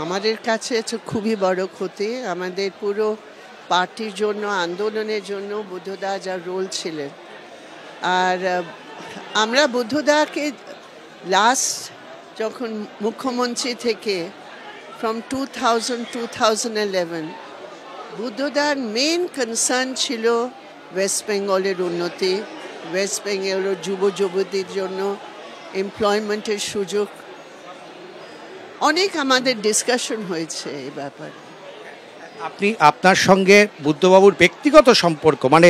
আমাদের কাছে এটা খুবই বড় ক্ষতি। আমাদের পুরো পার্টির জন্য, আন্দোলনের জন্য বুদ্ধদা যা রোল ছিলেন। আর আমরা বুদ্ধদাকে লাস্ট যখন মুখ্যমন্ত্রী থেকে ফ্রম 2011 বুদ্ধদার মেন কনসার্ন ছিল ওয়েস্ট বেঙ্গলের উন্নতি, ওয়েস্ট বেঙ্গলের যুব যুবতীর জন্য এমপ্লয়মেন্টের সুযোগ। অনেক আমাদের ডিসকাশন হয়েছে এই ব্যাপারে। আপনার সঙ্গে বুদ্ধবাবুর ব্যক্তিগত সম্পর্ক মানে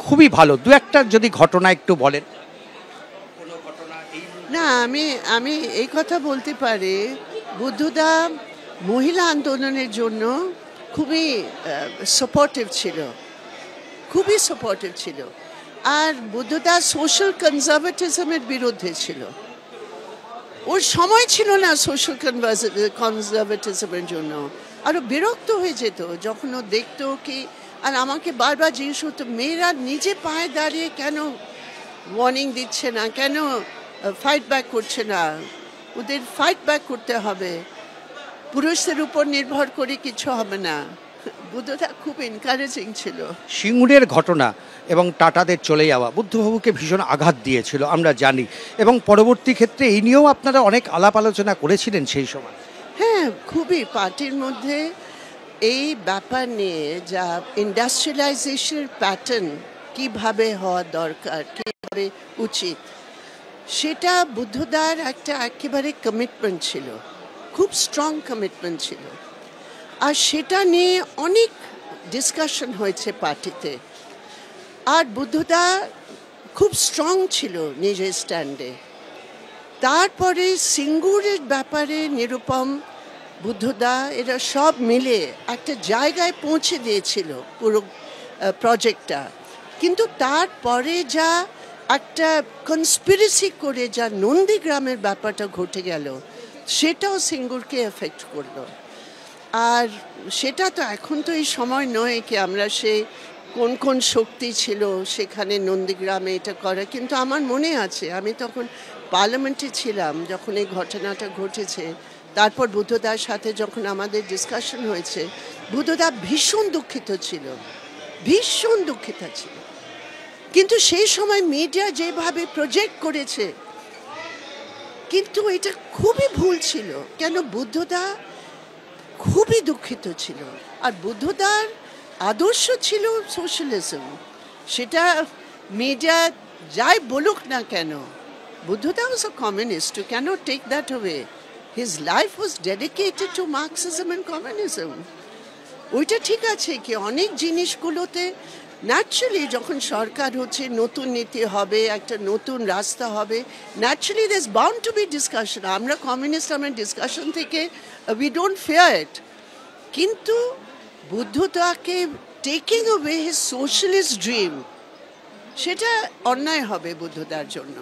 খুবই ভালো, দু একটা যদি ঘটনা একটু বলেন। না, আমি এই কথা বলতে পারি, বুদ্ধদা মহিলা আন্দোলনের জন্য খুবই সাপোর্টিভ ছিল, খুবই সাপোর্টিভ ছিল। আর বুদ্ধদা সোশ্যাল কনজারভেটিজমের বিরুদ্ধে ছিল। ওর সময় ছিল না সোশ্যাল কনজারভেটিজমের জন্য। আরও বিরক্ত হয়ে যেত যখন ও দেখতো কি, আর আমাকে বারবার জিজ্ঞেস করতো মেয়েরা নিজে পায়ে দাঁড়িয়ে কেন ওয়ার্নিং দিচ্ছে না, কেন ফাইট ব্যাক করছে না, ওদের ফাইট ব্যাক করতে হবে, পুরুষদের উপর নির্ভর করে কিছু হবে না। বুদ্ধদা খুব এনকারেজিং ছিল। সিঙ্গুরের ঘটনা এবং টাটাদের চলে যাওয়া বুদ্ধবাবুকে ভীষণ আঘাত দিয়েছিল আমরা জানি, এবং পরবর্তী ক্ষেত্রে এই নিয়েও আপনারা অনেক আলাপ আলোচনা করেছিলেন সেই সময়। হ্যাঁ, খুবই পার্টির মধ্যে এই ব্যাপার নিয়ে যা ইন্ডাস্ট্রিয়ালাইজেশনের প্যাটার্ন কীভাবে হওয়া দরকার, কীভাবে উচিত, সেটা বুদ্ধদার একটা একেবারে কমিটমেন্ট ছিল, খুব স্ট্রং কমিটমেন্ট ছিল। আর সেটা নিয়ে অনেক ডিসকাশন হয়েছে পার্টিতে। আর বুদ্ধদা খুব স্ট্রং ছিল নিজের স্ট্যান্ডে। তারপরে সিঙ্গুরের ব্যাপারে নিরুপম, বুদ্ধদা এরা সব মিলে একটা জায়গায় পৌঁছে দিয়েছিল পুরো প্রজেক্টটা। কিন্তু তারপরে যা একটা কনস্পিরেসি করে যা নন্দীগ্রামের ব্যাপারটা ঘটে গেল, সেটাও সিঙ্গুরকে এফেক্ট করলো। আর সেটা তো এখন তো এই সময় নয় কি আমরা সেই কোন কোন শক্তি ছিল সেখানে নন্দীগ্রামে এটা করে। কিন্তু আমার মনে আছে আমি তখন পার্লামেন্টে ছিলাম যখন এই ঘটনাটা ঘটেছে। তারপর বুদ্ধদার সাথে যখন আমাদের ডিসকাশন হয়েছে, বুদ্ধদা ভীষণ দুঃখিত ছিল, ভীষণ দুঃখিত ছিল। কিন্তু সেই সময় মিডিয়া যেভাবে প্রজেক্ট করেছে, কিন্তু এটা খুবই ভুল ছিল। কেন, বুদ্ধদা খুবই দুঃখিত ছিল। আর বুদ্ধদার আদর্শ ছিল সোশ্যালিজম। সেটা মিডিয়া যাই বলুক না কেন, Buddhada was a communist, you can't take that away. His life was dedicated to Marxism and communism. ওইটা ঠিক আছে কি অনেক জিনিসগুলোতে ন্যাচারালি যখন সরকার হচ্ছে, নতুন নীতি হবে, একটা নতুন রাস্তা হবে, naturally there is bound to be discussion. আমরা কমিউনিস্ট, আমরা ডিসকাশন থেকে উই ডোন্ট ফিয়ার ইট। কিন্তু বুদ্ধদাকে taking away his socialist dream, সেটা অন্যায় হবে বুদ্ধদার জন্য।